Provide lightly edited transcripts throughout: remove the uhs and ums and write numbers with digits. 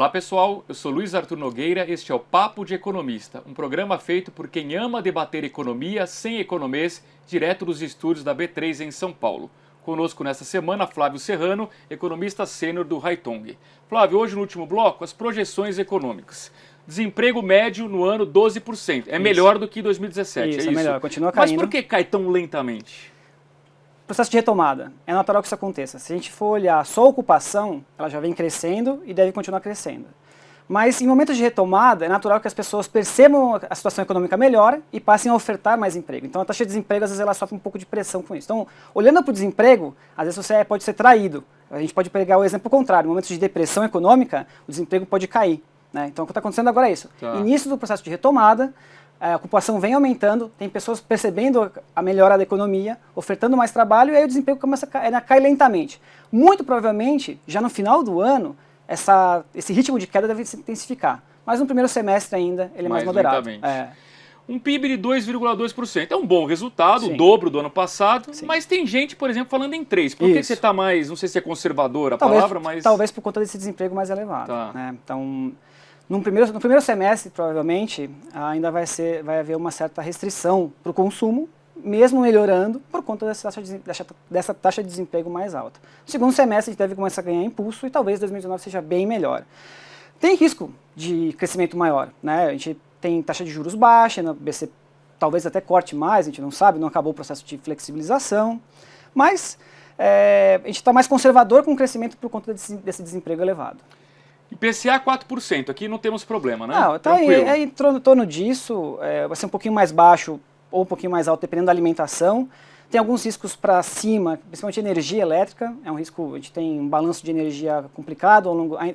Olá pessoal, eu sou Luiz Arthur Nogueira, este é o Papo de Economista, um programa feito por quem ama debater economia sem economês, direto dos estúdios da B3 em São Paulo. Conosco nesta semana, Flávio Serrano, economista sênior do Haitong. Flávio, hoje no último bloco, as projeções econômicas. Desemprego médio no ano 12%, é melhor do que 2017, isso, é isso? É melhor, continua caindo. Mas por que cai tão lentamente? Processo de retomada, é natural que isso aconteça. Se a gente for olhar só a ocupação, ela já vem crescendo e deve continuar crescendo. Mas em momentos de retomada, é natural que as pessoas percebam a situação econômica melhor e passem a ofertar mais emprego. Então a taxa de desemprego, às vezes, ela sofre um pouco de pressão com isso. Então, olhando para o desemprego, às vezes você pode ser traído. A gente pode pegar o exemplo contrário. Em momentos de depressão econômica, o desemprego pode cair, né? Então o que está acontecendo agora é isso. Tá. Início do processo de retomada, a ocupação vem aumentando, tem pessoas percebendo a melhora da economia, ofertando mais trabalho, e aí o desemprego começa a cair lentamente. Muito provavelmente, já no final do ano, esse ritmo de queda deve se intensificar. Mas no primeiro semestre ainda, ele é mais moderado. Um PIB de 2,2%. É um bom resultado, Sim. o dobro do ano passado, Sim. mas tem gente, por exemplo, falando em 3%. Por que você está mais, não sei se é conservador a palavra, mas... Talvez por conta desse desemprego mais elevado. Tá. Né? Então, no primeiro semestre, provavelmente, ainda vai haver uma certa restrição para o consumo, mesmo melhorando por conta dessa taxa de desemprego mais alta. No segundo semestre, a gente deve começar a ganhar impulso e talvez 2019 seja bem melhor. Tem risco de crescimento maior, né? A gente tem taxa de juros baixa, o BC talvez até corte mais, a gente não sabe, não acabou o processo de flexibilização, mas a gente está mais conservador com o crescimento por conta desse desemprego elevado. IPCA 4%, aqui não temos problema, né? Não, tá em torno disso, vai ser um pouquinho mais baixo ou um pouquinho mais alto, dependendo da alimentação. Tem alguns riscos para cima, principalmente energia elétrica, é um risco, a gente tem um balanço de energia complicado,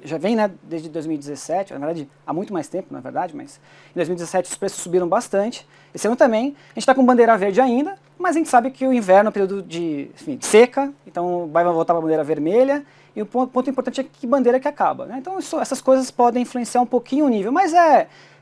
já vem, né, desde 2017, na verdade, há muito mais tempo, na verdade, mas em 2017 os preços subiram bastante. Esse ano também, a gente está com bandeira verde ainda, mas a gente sabe que o inverno é um período de seca, então vai voltar para a bandeira vermelha, e o ponto importante é que bandeira que acaba, né? Então essas coisas podem influenciar um pouquinho o nível, mas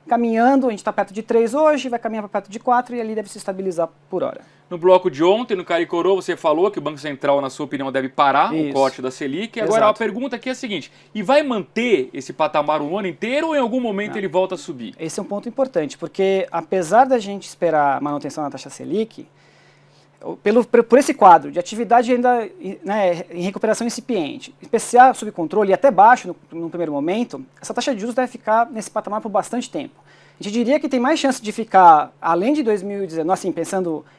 caminhando, a gente está perto de 3 hoje, vai caminhar para perto de 4 e ali deve se estabilizar por hora. No bloco de ontem, no Caricorô, você falou que o Banco Central, na sua opinião, deve parar o corte da Selic. Agora, a pergunta aqui é a seguinte, e vai manter esse patamar o ano inteiro ou em algum momento ele volta a subir? Esse é um ponto importante, porque apesar da gente esperar a manutenção da taxa Selic, por esse quadro de atividade ainda, né, em recuperação incipiente, IPCA sob controle e até baixo no primeiro momento, essa taxa de juros deve ficar nesse patamar por bastante tempo. A gente diria que tem mais chance de ficar além de 2019, assim,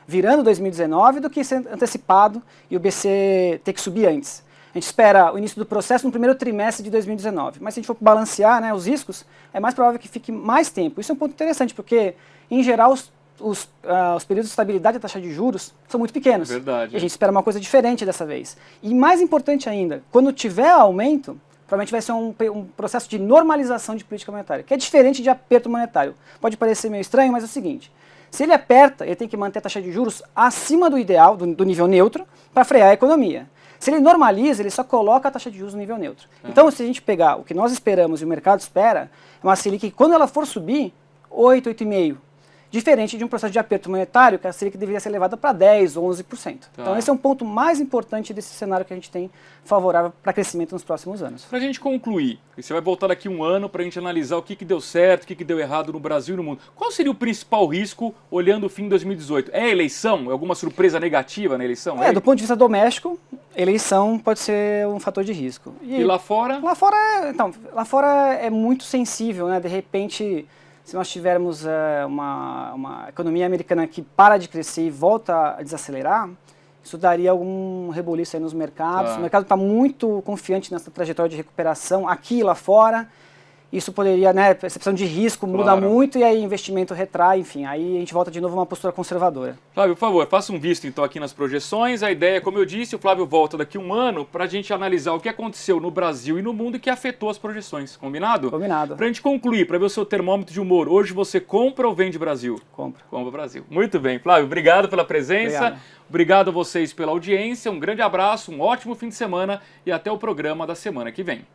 virando 2019, do que ser antecipado e o BC ter que subir antes. A gente espera o início do processo no primeiro trimestre de 2019, mas se a gente for balancear, né, os riscos, é mais provável que fique mais tempo. Isso é um ponto interessante, porque, em geral, os períodos de estabilidade da taxa de juros são muito pequenos. Verdade. E a gente espera uma coisa diferente dessa vez. E mais importante ainda, quando tiver aumento, provavelmente vai ser um processo de normalização de política monetária, que é diferente de aperto monetário. Pode parecer meio estranho, mas é o seguinte, se ele aperta, ele tem que manter a taxa de juros acima do ideal, do nível neutro, para frear a economia. Se ele normaliza, ele só coloca a taxa de juros no nível neutro. Então, se a gente pegar o que nós esperamos e o mercado espera, é uma Selic que, quando ela for subir, 8, 8,5%. Diferente de um processo de aperto monetário, que a Selic deveria ser elevada para 10%, 11%. Então esse é um ponto mais importante desse cenário que a gente tem favorável para crescimento nos próximos anos. Para a gente concluir, você vai voltar daqui um ano para a gente analisar o que deu certo, o que deu errado no Brasil e no mundo. Qual seria o principal risco olhando o fim de 2018? É a eleição? É alguma surpresa negativa na eleição? Do ponto de vista doméstico, eleição pode ser um fator de risco. E lá fora? Lá fora é muito sensível, né? De repente, se nós tivermos uma economia americana que para de crescer e volta a desacelerar, isso daria algum reboliço aí nos mercados. O mercado está muito confiante nessa trajetória de recuperação aqui e lá fora. Isso poderia, né, a percepção de risco muda muito e aí investimento retrai, enfim, aí a gente volta de novo a uma postura conservadora. Flávio, por favor, faça um visto então aqui nas projeções. A ideia, como eu disse, o Flávio volta daqui um ano para a gente analisar o que aconteceu no Brasil e no mundo e que afetou as projeções. Combinado? Combinado. Para a gente concluir, para ver o seu termômetro de humor, hoje você compra ou vende Brasil? Compra. Compra Brasil. Muito bem, Flávio, obrigado pela presença. Obrigado a vocês pela audiência, um grande abraço, um ótimo fim de semana e até o programa da semana que vem.